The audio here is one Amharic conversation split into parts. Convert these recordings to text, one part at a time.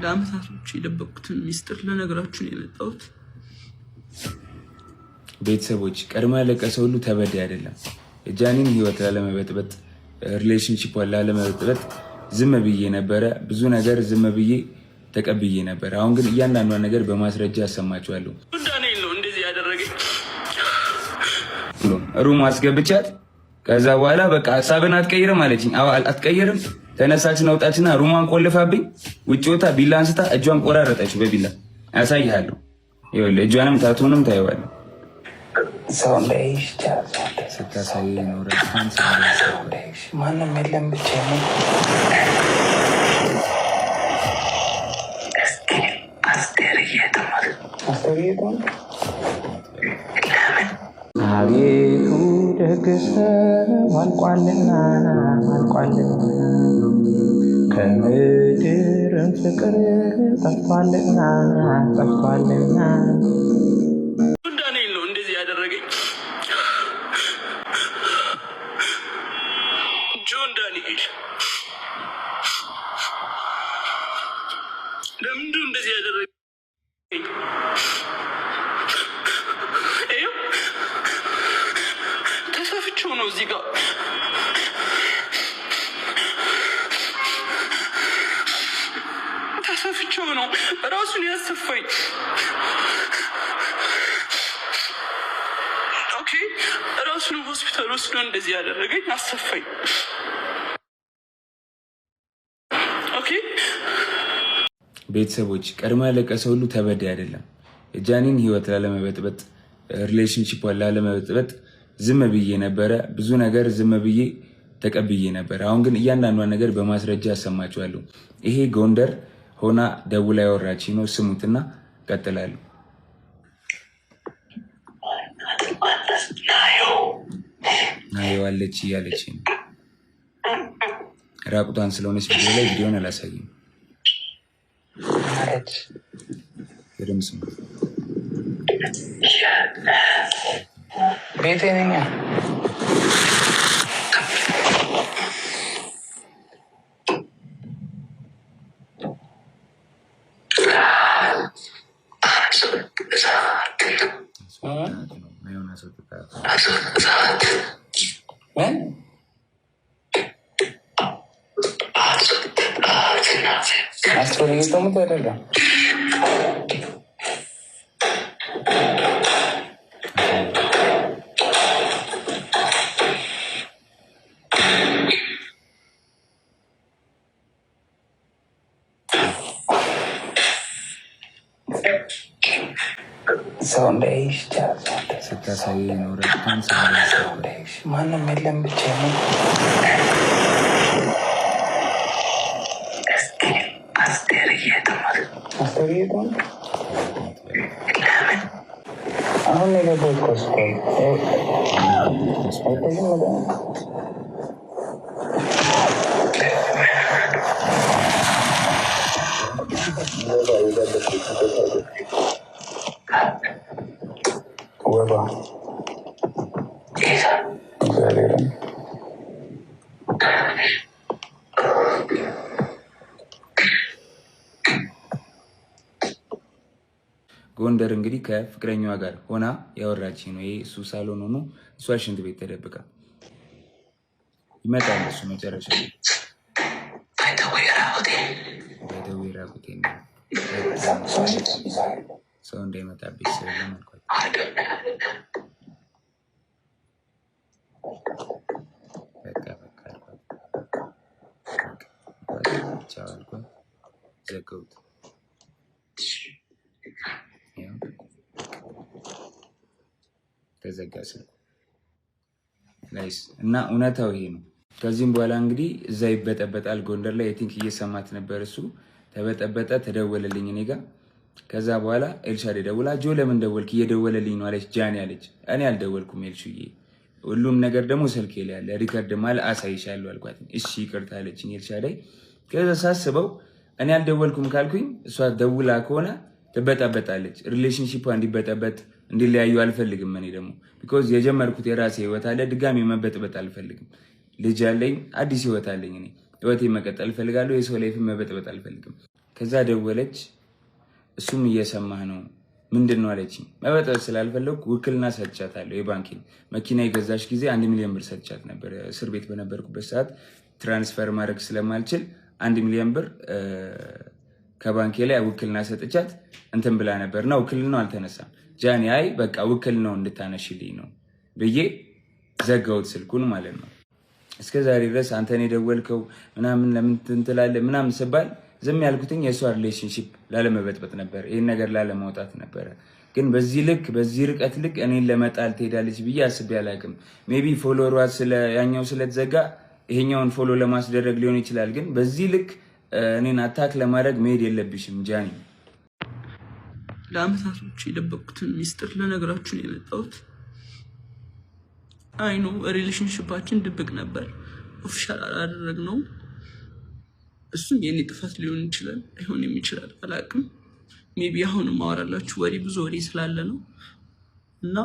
ለአመታቶች የደበቁትን ሚስጥር ለነገራችሁ ነው የመጣሁት። ቤተሰቦች ቀድሞ ያለቀሰ ሁሉ ተበዳይ አይደለም። የጃኒን ህይወት ላለመበጥበጥ ሪሌሽንሺፑን ላለመበጥበጥ ዝም ብዬ ነበረ። ብዙ ነገር ዝም ብዬ ተቀብዬ ነበር። አሁን ግን እያንዳንዷን ነገር በማስረጃ አሰማችኋለሁ። ዳንኤል ነው እንደዚህ ያደረገኝ። ሩም አስገብቻት ከዛ በኋላ በቃ ሀሳብን አትቀይርም አለችኝ። አትቀይርም ተነሳችን አውጣችና ሩማን ቆልፋብኝ ውጭ ወጣ ቢላ አንስታ እጇን ቆራረጠች በቢላ። ያሳይሃለሁ። ይኸውልህ እጇንም ታቱንም ታየዋለህ። ሰው እንዳይሽ ስታሳይ ኖረ ማንም የለም ብቻ ነው። አቤቱ ደግሰው አልቋልና ከምድርም ፍቅር ጠፍቷልና ዳንኤል ነው እንደዚህ ያደረገኝ። ጆን ዳንኤል ለምንድን እንደዚህ ያደረገኝ? ተሳፍቼው ነው እዚህ ጋር ተሳፍቼው ነው ራሱን ያሰፋኝ። ኦኬ ራሱን ሆስፒታል ወስዶ እንደዚህ ያደረገኝ አሰፋኝ። ኦኬ ቤተሰቦች ቀድሞ ያለቀሰ ሁሉ ተበዳይ አይደለም። የጃኒን ህይወት ላለመበጥበጥ ሪሌሽንሺፑን ላለመበጥበጥ ዝም ብዬ ነበረ። ብዙ ነገር ዝም ብዬ ተቀብዬ ነበር። አሁን ግን እያንዳንዷን ነገር በማስረጃ አሰማችኋለሁ። ይሄ ጎንደር ሆና ደውላ ያወራችኝ ነው። ስሙትና ቀጥላለሁ። ናየዋለች እያለች ነው። ራቁቷን ስለሆነች ቪዲዮ ላይ ቪዲዮን አላሳይም። በደምብ ስሙ። ቤቴ ነኝ። አስቶሪቶሙት አይደለም ሰው እንዳይሽ ስታሳይ ኖረ ማንም የለም ብቻ ነው። አሁን የገባሁት ኮስኮል ወባ እግዚአብሔርን ጎንደር እንግዲህ ከፍቅረኛዋ ጋር ሆና ያወራች ነው። ይሄ እሱ ሳሎን ሆኖ እሷ ሽንት ቤት ተደብቃ ይመጣል። እሱ መጨረሻ ሰው እንዳይመጣብኝ ስለለመልኳት ዘገውት ተዘጋ ስልኩ ናይስ። እና እውነታው ይሄ ነው። ከዚህም በኋላ እንግዲህ እዛ ይበጠበጣል። ጎንደር ላይ ቲንክ እየሰማት ነበር። እሱ ተበጠበጠ፣ ተደወለልኝ እኔ ጋር። ከዛ በኋላ ኤልሻዴ ደውላ ጆ ለምን ደወልክ? እየደወለልኝ ነው አለች። ጃኒ አለች። እኔ አልደወልኩም ኤልሹዬ፣ ሁሉም ነገር ደግሞ ስልኬ ላይ ያለ ሪከርድ ማለ አሳይሻለሁ አልኳት። እሺ ይቅርታ አለችኝ ኤልሻዴ። ከዛ ሳስበው እኔ አልደወልኩም ካልኩኝ እሷ ደውላ ከሆነ ትበጠበጣለች። ሪሌሽንሺፑ እንዲበጠበጥ እንዲለያዩ አልፈልግም። እኔ ደግሞ ቢኮዝ የጀመርኩት የራሴ ህይወት አለ፣ ድጋሚ መበጥበጥ አልፈልግም። ልጅ አለኝ፣ አዲስ ህይወት አለኝ። እኔ ህይወቴ መቀጠል እፈልጋለሁ። የሰው ላይፍ መበጥበጥ አልፈልግም። ከዛ ደወለች። እሱም እየሰማህ ነው ምንድነው አለችኝ። መበጠጥ ስላልፈለኩ ውክልና ሰጥቻታለሁ። የባንኪን መኪና የገዛሽ ጊዜ 1 ሚሊዮን ብር ሰጥቻት ነበር። እስር ቤት በነበርኩበት ሰዓት ትራንስፈር ማድረግ ስለማልችል 1 ሚሊዮን ብር ከባንኬ ላይ ውክልና ሰጥቻት እንትን ብላ ነበርና ውክልናው አልተነሳም። ጃኒ አይ በቃ ውክልናው እንድታነሽልኝ ነው ብዬ ዘጋሁት ስልኩን ማለት ነው። እስከዛሬ ድረስ አንተን የደወልከው ምናምን ለምን ትንትላለህ ምናምን ስባል ዝም ያልኩትኝ የእሷ ሪሌሽንሺፕ ላለመበጥበጥ ነበር፣ ይህን ነገር ላለማውጣት ነበረ። ግን በዚህ ልክ በዚህ ርቀት ልክ እኔን ለመጣል ትሄዳለች ብዬ አስቤ አላውቅም። ሜቢ ፎሎወሯ ያኛው ስለተዘጋ ይሄኛውን ፎሎ ለማስደረግ ሊሆን ይችላል። ግን በዚህ ልክ እኔን አታክ ለማድረግ መሄድ የለብሽም ጃኒ። ለአመታቶች የደበቁትን ሚስጥር ለነገራችሁ ነው የመጣሁት። አይኖ ሪሌሽንሽፓችን ድብቅ ነበር፣ ኦፊሻል አላደረግነው። እሱም የኔ ጥፋት ሊሆን ይችላል አይሆንም ይችላል አላውቅም። ሜቢ አሁን ማወራላችሁ ወሬ ብዙ ወሬ ስላለ ነው። እና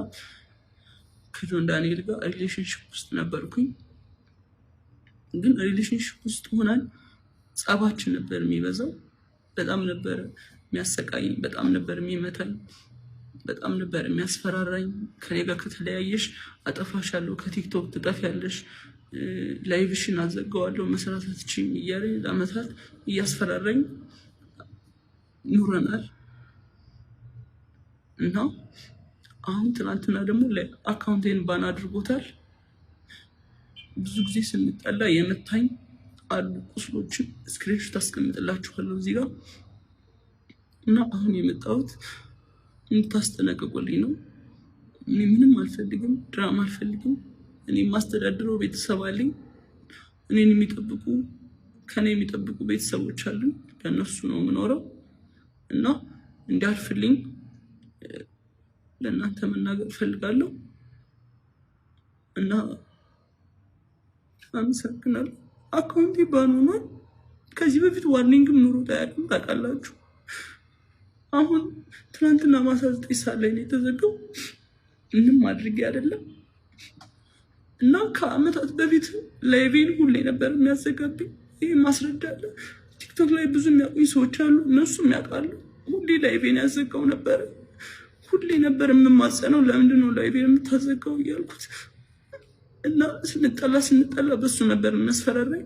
ከጆን ዳንኤል ጋር ሪሌሽንሽፕ ውስጥ ነበርኩኝ። ግን ሪሌሽንሽፕ ውስጥ ሆነን ጸባችን ነበር የሚበዛው። በጣም ነበር የሚያሰቃይኝ፣ በጣም ነበር የሚመታኝ፣ በጣም ነበር የሚያስፈራራኝ። ከኔ ጋር ከተለያየሽ አጠፋሻለሁ፣ ከቲክቶክ ትጠፊያለሽ፣ ላይቭሽን አዘጋዋለሁ፣ መስራት አትችይም እያለ ለአመታት እያስፈራራኝ ኑረናል። እና አሁን ትናንትና ደግሞ አካውንቴን ባን አድርጎታል። ብዙ ጊዜ ስንጠላ የመታኝ አሉ ቁስሎችን ስክሪንሾት አስቀምጥላችኋለሁ እዚህ ጋር። እና አሁን የመጣሁት እንድታስጠነቅቁልኝ ነው። እኔ ምንም አልፈልግም፣ ድራማ አልፈልግም። እኔ የማስተዳድረው ቤተሰብ አለኝ። እኔን የሚጠብቁ ከኔ የሚጠብቁ ቤተሰቦች አሉኝ። ለእነሱ ነው የምኖረው። እና እንዲያልፍልኝ ለእናንተ መናገር እፈልጋለሁ። እና አመሰግናለሁ። አካውንቴ ባን ሆኗል። ከዚህ በፊት ዋርኒንግም ኑሮ ታውቃላችሁ። አሁን ትናንትና ማታ 9 ሰዓት ላይ ነው የተዘጋው። ምንም አድርጌ አይደለም። እና ከአመታት በፊት ላይቬን ሁሌ ነበር የሚያዘጋብኝ። ይህ ማስረጃ አለ። ቲክቶክ ላይ ብዙ የሚያውቁኝ ሰዎች አሉ፣ እነሱም ያውቃሉ። ሁሌ ላይቬን ያዘጋው ነበረ። ሁሌ ነበር የምማጸነው፣ ለምንድን ነው ላይቬን የምታዘጋው እያልኩት። እና ስንጠላ በሱ ነበር የሚያስፈራራኝ።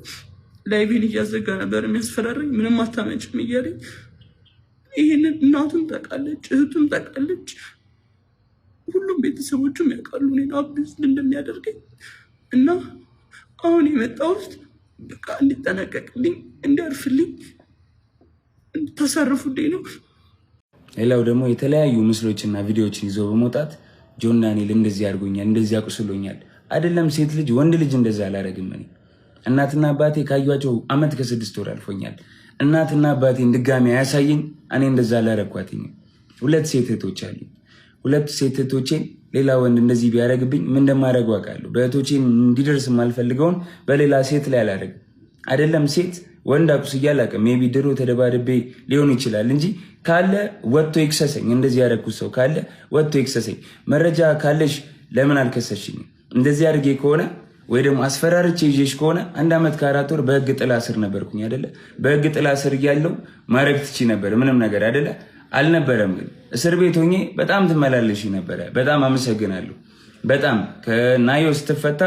ላይቬን እያዘጋ ነበር የሚያስፈራራኝ። ምንም አታመጭም እያለኝ። ይህንን እናቱም ታውቃለች፣ እህቱም ታውቃለች፣ ሁሉም ቤተሰቦቹም ያውቃሉ እኔን አቢዝ እንደሚያደርገኝ። እና አሁን የመጣሁት በቃ እንዲጠነቀቅልኝ፣ እንዲያርፍልኝ፣ እንድታሳርፉልኝ ነው። ሌላው ደግሞ የተለያዩ ምስሎችና ቪዲዮዎችን ይዞ በመውጣት ጆን ዳንኤል እንደዚህ አድርጎኛል፣ እንደዚህ አቁስሎኛል። አይደለም ሴት ልጅ ወንድ ልጅ እንደዛ አላረግም። እኔ እናትና አባቴ ካዩዋቸው አመት ከ6 ወር አልፎኛል። እናትና አባቴን ድጋሚ አያሳየኝ፣ እኔ እንደዛ አላረኳትኝ። 2 ሴት እህቶች አሉኝ። 2 ሴት እህቶቼን ሌላ ወንድ እንደዚህ ቢያደርግብኝ ምን እንደማደርገው አውቃለሁ። በእህቶቼን እንዲደርስ የማልፈልገውን በሌላ ሴት ላይ አላደርግም። አይደለም ሴት ወንድ አቁስዬ አላውቅም። ሜቢ ድሮ ተደባድቤ ሊሆን ይችላል እንጂ ካለ ወጥቶ ይክሰሰኝ። እንደዚህ ያደረኩት ሰው ካለ ወጥቶ ይክሰሰኝ። መረጃ ካለሽ ለምን አልከሰሽኝም? እንደዚህ አድርጌ ከሆነ ወይ ደግሞ አስፈራርቼ ይዤሽ ከሆነ 1 ዓመት ከ4 ወር በህግ ጥላ ስር ነበርኩኝ አይደለ? በህግ ጥላ ስር እያለሁ ማድረግ ትቺ ነበር፣ ምንም ነገር አይደለ? አልነበረም። ግን እስር ቤት ሆኜ በጣም ትመላለሽ ነበረ። በጣም አመሰግናለሁ። በጣም ከናዮ ስትፈታ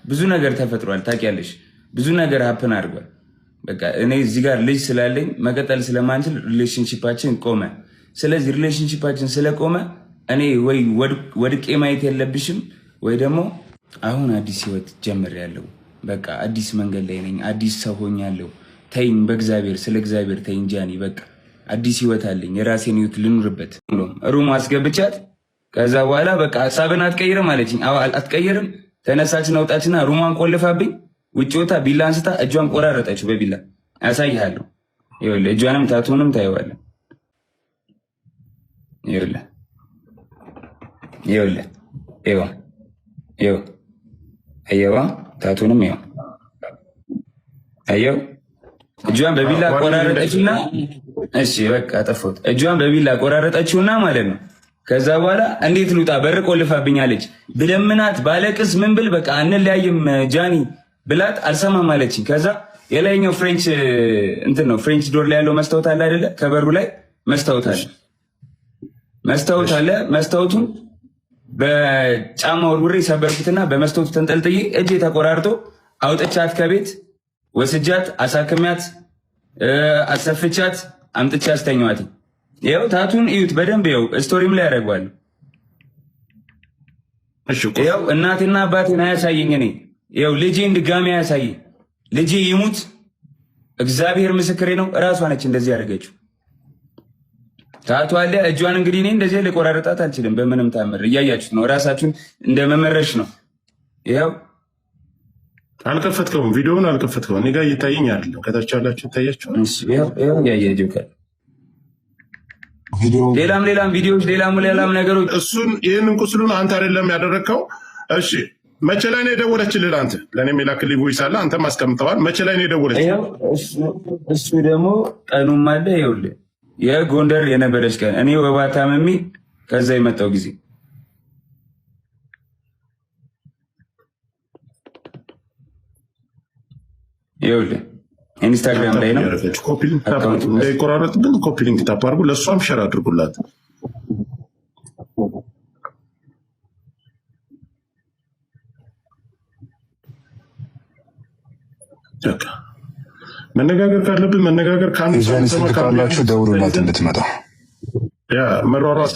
ብዙ ነገር ተፈጥሯል። ታውቂያለሽ፣ ብዙ ነገር ሀፕን አድርጓል። በቃ እኔ እዚህ ጋር ልጅ ስላለኝ መቀጠል ስለማንችል ሪሌሽንሺፓችን ቆመ። ስለዚህ ሪሌሽንሺፓችን ስለቆመ እኔ ወይ ወድቄ ማየት የለብሽም ወይ ደግሞ አሁን አዲስ ህይወት ጀምሬያለሁ። በቃ አዲስ መንገድ ላይ ነኝ። አዲስ ሰው ሆኛለሁ። ተይኝ፣ በእግዚአብሔር ስለ እግዚአብሔር ተይኝ ጃኒ። በቃ አዲስ ህይወት አለኝ። የራሴን ህይወት ልኑርበት። ሩም አስገብቻት ከዛ በኋላ በቃ ሀሳብን አትቀይርም አለችኝ። አዎ አትቀይርም። ተነሳችን አውጣችና ሩማን ቆልፋብኝ ውጭ ወታ ቢላ አንስታ እጇን ቆራረጠችው በቢላ። ያሳይሃለሁ። ይኸውልህ እጇንም ታቱንም ታየዋለህ። ይኸውልህ ይኸውልህ ይኸው ይኸው አየዋ ታቱንም ይኸው አየው። እጇን በቢላ ቆራረጠችውና እሺ በቃ አጠፋሁት። እጇን በቢላ ቆራረጠችውና ማለት ነው። ከዛ በኋላ እንዴት ልውጣ በር ቆልፋብኛለች። ብለምናት ባለቅስ ምን ብል በቃ እንለያይም ጃኒ ብላት አልሰማም አለችኝ። ከዛ የላይኛው ፍሬንች እንትን ነው። ፍሬንች ዶር ላይ ያለው መስታወት አለ አይደለ? ከበሩ ላይ መስታወት አለ። መስታወቱን በጫማ ወርውሬ ሰበርኩትና በመስታወቱ ተንጠልጥዬ እጄ ተቆራርጦ አውጥቻት ከቤት ወስጃት አሳክሚያት አሰፍቻት አምጥቻ አስተኛዋት። ይኸው ታቱን እዩት በደንብ ይኸው ስቶሪም ላይ ያደርገዋል። ይኸው እናቴና አባቴን አያሳየኝ። እኔ ይኸው ልጄን ድጋሚ አያሳየኝ። ልጄ ይሙት እግዚአብሔር ምስክሬ ነው። እራሷ ነች እንደዚህ ያደርገችው። ታቱ አለ እጇን። እንግዲህ እኔ እንደዚህ ልቆራረጣት አልችልም በምንም ታምር። እያያችሁት ነው። ራሳችሁን እንደመመረሽ ነው። ይኸው አልከፈትከውም፣ ቪዲዮውን አልከፈትከውም። እኔ ጋር እየታየኝ አይደለም። ከታች ያላችሁ ይታያችኋል። ይኸው ያየው ሌላም ቪዲዮዎች ሌላም ነገሮች። እሱን ይህንን ቁስሉን አንተ አይደለም ያደረግከው። እሺ መቼ ላይ ነው የደወለችልህ? አንተ ለእኔም የላክልኝ ቮይስ አለ፣ አንተም አስቀምጠዋል። መቼ ላይ ነው የደወለችልህ? እሱ ደግሞ ቀኑም አለ። ይኸውልህ የጎንደር የነበረች ቀን እኔ ወባ ታመሜ ከዛ የመጣው ጊዜ ይኸውልህ ኢንስታግራም ላይ ነው። እንዳይቆራረጥ ግን ኮፒ ሊንክ ታፕ አድርጉ፣ ለእሷም ሸር አድርጉላት። መነጋገር ካለብን መነጋገር ካላችሁ ደውሉላት እንድትመጣ መሯሯጥ።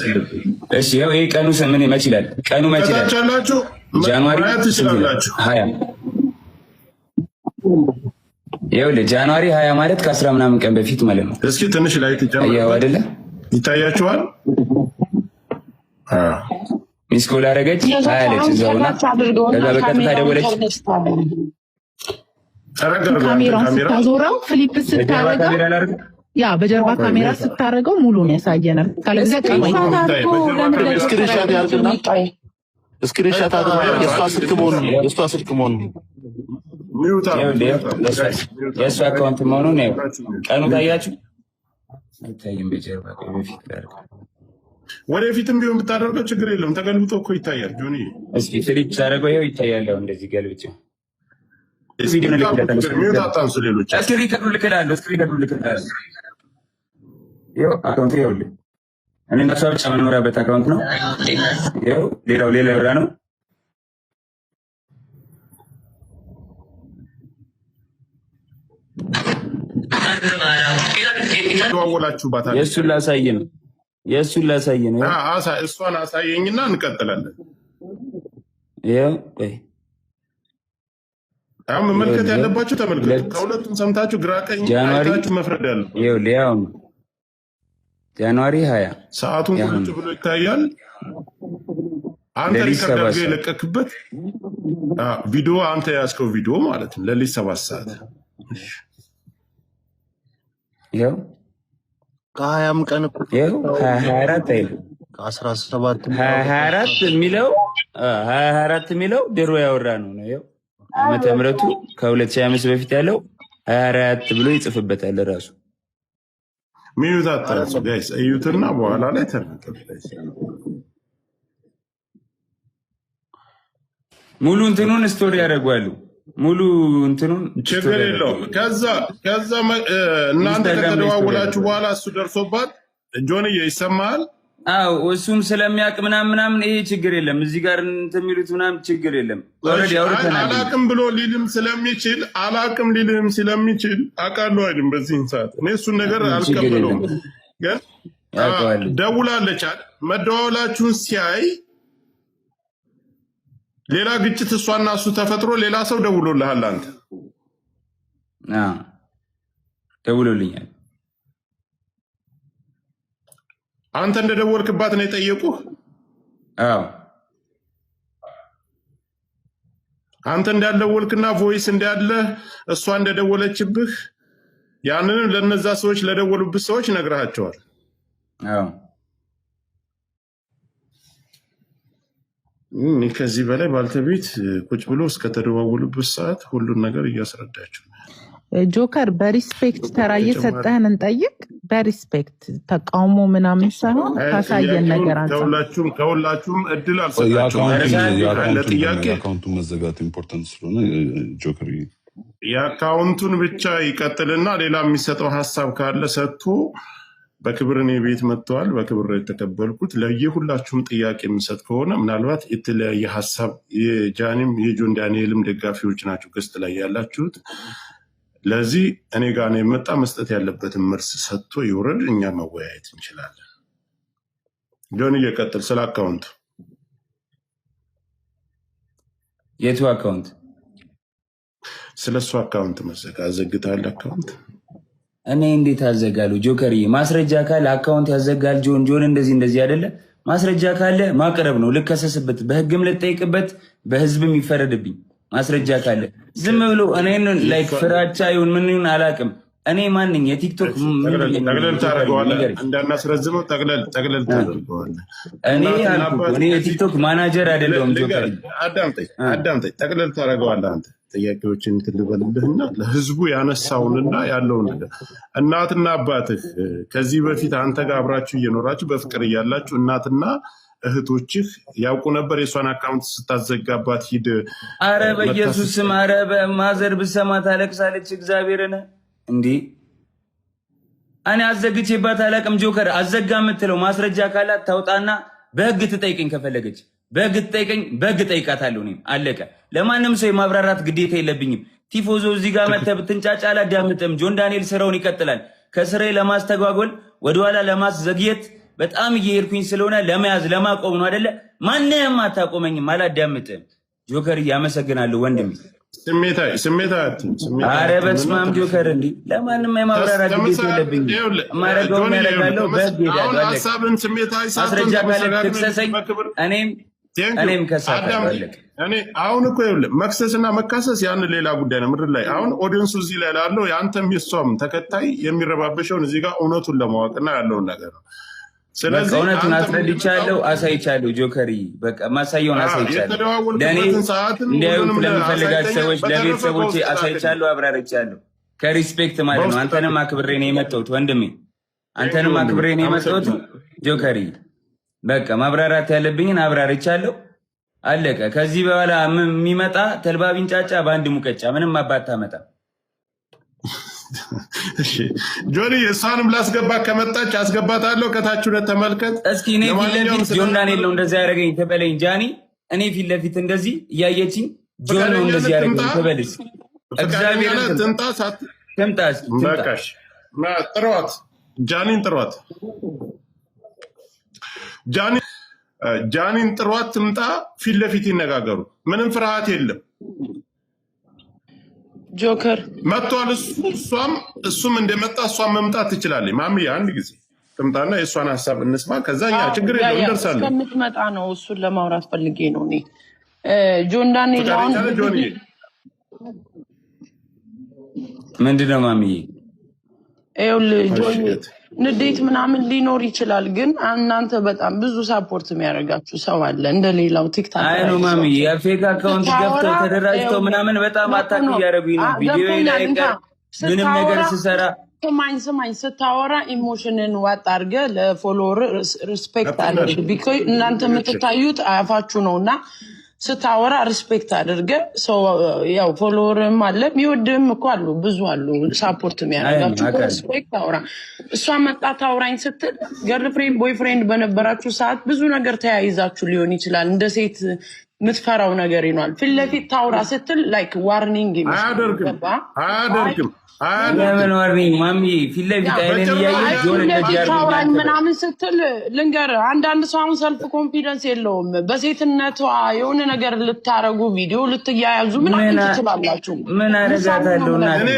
እሺ ይኸው ይሄ ቀኑ ምን መች ይላል? ቀኑ መች ይላል? ጃንዋሪ 20 ይኸውልህ ጃንዋሪ 20 ማለት ከ10 ምናምን ቀን በፊት ማለት ነው። እስኪ ትንሽ ላይ ያው አይደለ ይታያችኋል። ሚስኮል አደረገች አያለች እዛውና ከዛ በቀጥታ ደወለች። ካሜራውን ስታዞረው ፍሊፕ ስታረገው ያ በጀርባ ካሜራ ስታረገው ሙሉን ያሳየናል። ካለዚያ ስክሪንሻት አድርጋ የእሷ ስልክ መሆኑን የእሱ አካውንት መሆኑን ቀኑ ታያችሁ አይታይም። በጀርባ በፊት ወደፊትም ቢሆን ብታደርገው ችግር የለውም። ተገልብጦ እኮ ይታያል። ጆኒ እስኪ ፍሊፕ ሳደርገው ይኸው ይታያል። እንደዚህ ገልብጬ አካውንት ይኸውልህ እኔ እና እሷ ብቻ መኖሪያበት አካውንት ነው። ሌላው ሌላ ብራ ነው። የእሱን ላሳይ ነው። እሷን አሳየኝና እንቀጥላለን። አሁን መመልከት ያለባችሁ ተመልከቱ። ከሁለቱም ሰምታችሁ ግራ ቀኝ አይታችሁ መፍረድ ያለው ጃንዋሪ 20 ሰዓቱን ቁጭ ብሎ ይታያል። አንተ ሪከርድ አድርገህ የለቀክበት ቪዲዮ አንተ ያዝከው ቪዲዮ ማለት ነው። ለሊት 7 ሰዓት ይኸው ከ20 ቀን ይኸው 24 አይደል 17 24 የሚለው ድሮ ያወራ ነው። ይኸው ዓመተ ምሕረቱ ከ2005 በፊት ያለው 24 ብሎ ይጽፍበታል ራሱ። ሚዩት አታሱ ጋይስ እዩትና በኋላ ላይ ተረከብ። ሙሉ እንትኑን ስቶሪ ያደርጓሉ። ሙሉ እንትኑን ችግር የለውም። ከዛ እናንተ ከተደዋወላችሁ በኋላ እሱ ደርሶባት ጆንዬ ይሰማል። አዎ እሱም ስለሚያውቅ ምናምን ይሄ ችግር የለም። እዚህ ጋር እንትን የሚሉት ምናምን ችግር የለም። ኦልሬዲ አውርተናል። አላቅም ብሎ ሊልም ስለሚችል አውቃለሁ አይደል? በዚህ ሰዓት እኔ እሱን ነገር አልቀበለውም። ግን ደውላለች መደዋወላችሁን ሲያይ ሌላ ግጭት እሷና እሱ ተፈጥሮ ሌላ ሰው ደውሎልሃል። አንተ ደውሎልኛል። አንተ እንደደወልክባት ነው የጠየቁህ? አዎ አንተ እንዳልደወልክና ቮይስ እንዳለ እሷ እንደደወለችብህ ያንንም ለነዛ ሰዎች ለደወሉብህ ሰዎች ነግረሃቸዋል? አዎ ከዚህ በላይ ባልተቤት ቁጭ ብሎ እስከተደዋወሉበት ሰዓት ሁሉን ነገር እያስረዳቸው ጆከር በሪስፔክት ተራ እየሰጠህን እንጠይቅ። በሪስፔክት ተቃውሞ ምናምን ሳይሆን ካሳየን ነገር አንጻር ከሁላችሁም እድል አልሰጣችሁም። የአካውንቱ መዘጋት ኢምፖርታንት ስለሆነ ጆከር የአካውንቱን ብቻ ይቀጥልና ሌላ የሚሰጠው ሀሳብ ካለ ሰጥቶ በክብር እኔ ቤት መጥተዋል። በክብር የተቀበልኩት ለየሁላችሁም ጥያቄ የምሰጥ ከሆነ ምናልባት የተለያየ ሀሳብ የጃኒም የጆን ዳንኤልም ደጋፊዎች ናቸው ገስት ላይ ያላችሁት። ለዚህ እኔ ጋር ነው የመጣ መስጠት ያለበትን መልስ ሰጥቶ ይውረድ፣ እኛ መወያየት እንችላለን። ጆን እየቀጥል ስለ አካውንት የቱ አካውንት? ስለ እሱ አካውንት መዘጋ አዘግታል። አካውንት እኔ እንዴት አዘጋሉ? ጆከሪ ማስረጃ ካለ አካውንት ያዘጋል። ጆን እንደዚህ አይደለ? ማስረጃ ካለ ማቅረብ ነው። ልከሰስበት፣ በህግም ልጠይቅበት፣ በህዝብም ይፈረድብኝ። ማስረጃ ካለ ዝም ብሎ እኔን ላይክ ፍራቻ ይሁን ምን ይሁን አላውቅም። እኔ ማንኝ የቲክቶክ ጠቅለል ታደርገዋለህ፣ እንዳናስረዝመው ጠቅለል ታደርገዋለህ። እኔ የቲክቶክ ማናጀር አይደለሁም። ጆከሪ አዳምጠኝ፣ ጠቅለል ታደርገዋለህ አንተ ጥያቄዎችን ትልበልብህና ለህዝቡ ያነሳውንና ያለውን ነገር እናትና አባትህ ከዚህ በፊት አንተ ጋር አብራችሁ እየኖራችሁ በፍቅር እያላችሁ እናትና እህቶችህ ያውቁ ነበር የእሷን አካውንት ስታዘጋባት ሂድ። አረ በኢየሱስ ስም፣ አረ በማዘር ብሰማ ታለቅሳለች። እግዚአብሔርን እንዲህ እኔ አዘግቼባት አላቅም። ጆከር አዘጋ የምትለው ማስረጃ ካላት ታውጣና በህግ ትጠይቀኝ። ከፈለገች በህግ ትጠይቀኝ፣ በህግ ጠይቃታለሁ። እኔም አለቀ። ለማንም ሰው የማብራራት ግዴታ የለብኝም። ቲፎዞ እዚህ ጋር መተህ ብትንጫጫ አላዳምጥም። ጆን ዳንኤል ስራውን ይቀጥላል። ከስራዬ ለማስተጓጎል ወደኋላ ለማስዘግየት በጣም እየሄድኩኝ ስለሆነ ለመያዝ ለማቆም ነው አይደለ? ማንንም አታቆመኝም፣ አላዳምጥም። ጆከር አመሰግናለሁ ወንድሜ። ስሜታ አረ በስመ አብ ጆከር፣ እንዲህ ለማንም የማብራራት ግዴታ የለብኝም። የማደርገውን ያደርጋለሁ፣ በህግ ሄዳለሁ። ማስረጃ ካለ ትክሰሰኝ፣ እኔም ከሳለሁ። አሁን እኮ ይኸውልህ መክሰስና መካሰስ ያን ሌላ ጉዳይ ነው። ምድር ላይ አሁን ኦዲየንሱ እዚህ ላይ ላለው የአንተም የሷም ተከታይ የሚረባበሸውን እዚህ ጋር እውነቱን ለማወቅና ያለውን ነገር ነው። ስለዚህ እውነቱን አስረድቻለሁ፣ አሳይቻለሁ። ጆከሪ በቃ ማሳየውን አሳይቻለሁ። ለእኔ እንዲያዩት ለሚፈልጋቸው ሰዎች ለቤተሰቦቼ አሳይቻለሁ፣ አብራርቻለሁ። ከሪስፔክት ማለት ነው። አንተንም አክብሬ ነው የመጣሁት ወንድሜ፣ አንተንም አክብሬ ነው የመጣሁት ጆከሪ። በቃ ማብራራት ያለብኝን አብራርቻለሁ፣ አለቀ። ከዚህ በኋላ የሚመጣ ተልባ ቢንጫጫ በአንድ ሙቀጫ ምንም አባት አመጣ። ጆኒ እሷንም ላስገባ ከመጣች አስገባታለሁ። ከታች ሁለት ተመልከት እስኪ። እኔ ፊት ለፊት ጆን ዳንኤል ነው እንደዚህ ያደረገኝ ተበለኝ። ጃኒ እኔ ፊት ለፊት እንደዚህ እያየችኝ ጆን ነው እንደዚህ ያደረገኝ ተበልስ። እግዚአብሔር ትምጣስ በቃሽ። ጥሯት፣ ጃኒን ጥሯት፣ ጃኒን ጥሯት፣ ትምጣ። ፊት ለፊት ይነጋገሩ። ምንም ፍርሃት የለም። ጆከር መጥቷል። እሱም እንደመጣ እሷም መምጣት ትችላለች። ማሚ አንድ ጊዜ ትምጣና የእሷን ሀሳብ እንስማ። ከዛኛ ችግር የለው እንደርሳለን። እስከምትመጣ ነው እሱን ለማውራት ፈልጌ ነው። እኔ ጆን ዳንኤል አሁን ምንድነው ማሚ ንዴት ምናምን ሊኖር ይችላል፣ ግን እናንተ በጣም ብዙ ሳፖርት የሚያደርጋችሁ ሰው አለ እንደሌላው ቲክታክ አይ ነው ማሚ የፌክ አካውንት ገብተው ተደራጅተው ምናምን በጣም አታክ እያደረጉኝ ነው። ቪዲዮ ላይ ምንም ነገር ስሰራ ስማኝ ስታወራ ኢሞሽንን ዋጥ አድርገህ ለፎሎወር ሪስፔክት አድርግ። ቢኮዝ እናንተ የምትታዩት አያፋችሁ ነውና ስታወራ ሪስፔክት አድርገህ ሰው ያው ፎሎወርም አለ የሚወድም እኮ አሉ፣ ብዙ አሉ ሳፖርት የሚያደርጋችሁ። ሪስፔክት አውራ። እሷ መጣት አውራኝ ስትል ገርልፍሬንድ ቦይፍሬንድ በነበራችሁ ሰዓት ብዙ ነገር ተያይዛችሁ ሊሆን ይችላል። እንደ ሴት የምትፈራው ነገር ይኗል። ፊት ለፊት ታውራ ስትል ላይክ ዋርኒንግ አያደርግም። ለምን ዋርኒንግ ማሚ ፊት ለፊት አይነን እያየህ ጆን ታውራኝ ምናምን ስትል ልንገርህ፣ አንዳንድ ሰው አሁን ሰልፍ ኮንፊደንስ የለውም። በሴትነቷ የሆነ ነገር ልታረጉ ቪዲዮ ልትያያዙ ምናምን ትችላላችሁ። ምን አደርጋታለሁ እናቴ